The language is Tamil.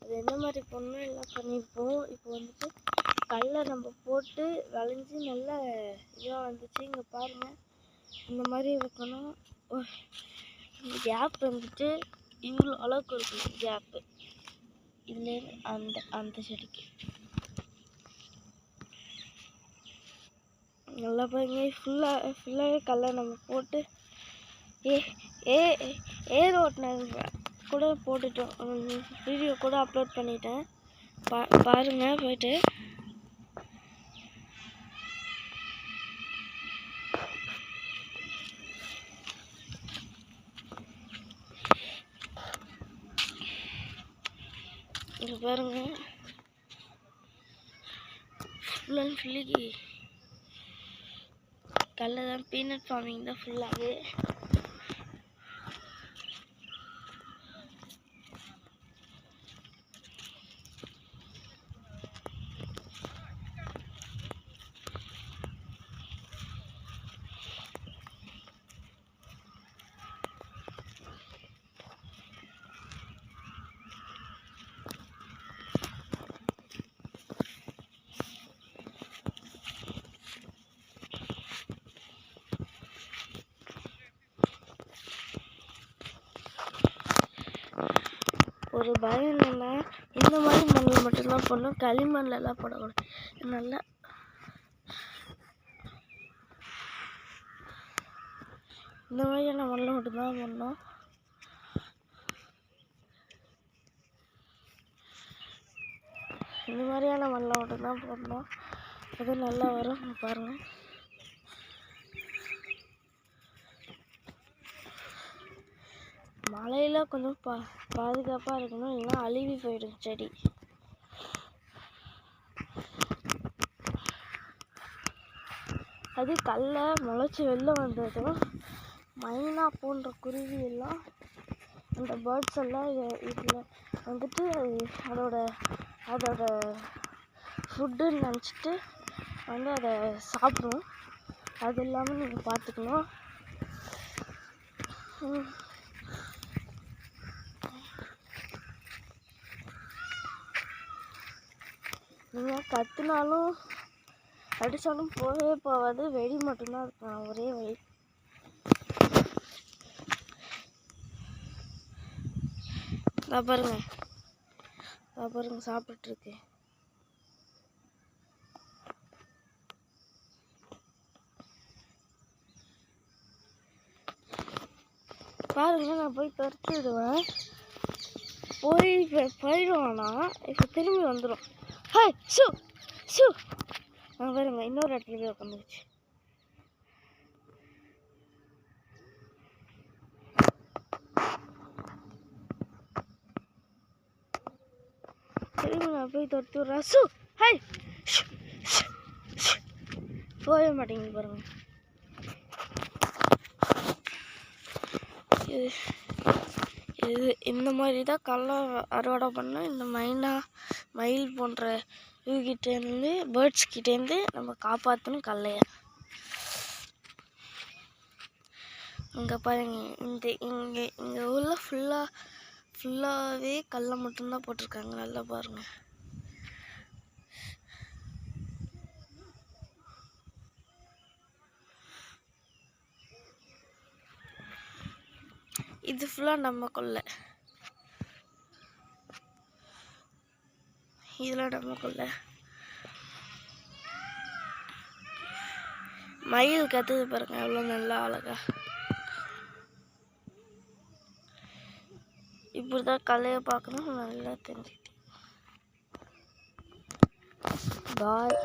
அது என்ன மாதிரி பண்ணணும் எல்லாம் பண்ணியிருப்போம். இப்போ வந்துட்டு கல்லை நம்ம போட்டு வளைஞ்சி நல்லா இதாக வந்துச்சு. இங்கே பாருங்கள், இந்த மாதிரி வைக்கணும். இந்த கேப் வந்துட்டு இவ்வளோ அளவுக்கு இருக்கும் கேப்பு. இதுலேருந்து அந்த செடிக்கு நல்லா பாருங்க. ஃபுல்லாகவே கல்லை நம்ம போட்டு ஏர் ஓட்டின கூட போட்டுட்டோம். வீடியோ கூட அப்லோட் பண்ணிட்டேன், பாருங்கள் போயிட்டு. இங்கே பாருங்க, ஃபுல் அண்ட் ஃபுல்லி கல்லை தான், பீனட் ஃபார்மிங் தான் ஃபுல்லாகவே. ஒரு பயம் என்னென்னா, இந்த மாதிரி மண்ணில் மட்டும்தான் போடணும், களிமண்லலாம் போடக்கூடாது. நல்லா இந்த மாதிரியான மண்ணில் மட்டும்தான் போடணும். இந்த மாதிரியான மண்ணில் மட்டும்தான் போடணும், அது நல்லா வரும். பாருங்கள், மழையில் கொஞ்சம் பாதுகாப்பாக இருக்கணும், இல்லைன்னா அழுவி போயிடும் செடி. அது கல்லை முளைச்சி வெளில வந்ததும் மைனா போன்ற குருவி எல்லாம், அந்த பேர்ட்ஸ் எல்லாம் இதில் வந்துட்டு அதோட ஃபுட்டுன்னு நினச்சிட்டு வந்து அதை சாப்பிடும். அது இல்லாமல் நீங்கள் பார்த்துக்கணும். நீங்கள் கற்றுனாலும் அடித்தாலும் போகவே போகாது, வெடி மட்டும்தான் இருக்கும், ஒரே வெடி. பாருங்க சாப்பிட்டுருக்கு. பாருங்க, நான் போய் துரத்தி விடுவேன், போயிடுவானா இப்போ திரும்பி வந்துடும். Hi shoe shoe. பாருங்க, இன்னொரு இடத்துல போய் உட்காந்துருச்சு. திரும்பி நான் போய் துரத்தி விட்றேன். ஷூ ஹாய், போக மாட்டேங்குது பாருங்க. இது இந்த மாதிரி தான் கடலை அறுவடை பண்ணோம். இந்த மயில் போன்ற இதுகிட்டேருந்து, பேர்ட்ஸ் கிட்டேருந்து நம்ம காப்பாற்றணும் கடலையை. இங்கே பாருங்க, இங்கே உள்ள ஃபுல்லாகவே கடலை மட்டும்தான் போட்டிருக்காங்க. நல்லா பாருங்க. இது ஃபுல்லாக நம்ம கொல்லை, இதில் நம்ம கொல்லை. மயில் கத்துது பாருங்க, எவ்வளோ நல்லா அழகா. இப்படி தான் கலையை பார்க்கணும், நல்லா தெரிஞ்சுக்கிட்டேன். பாய்.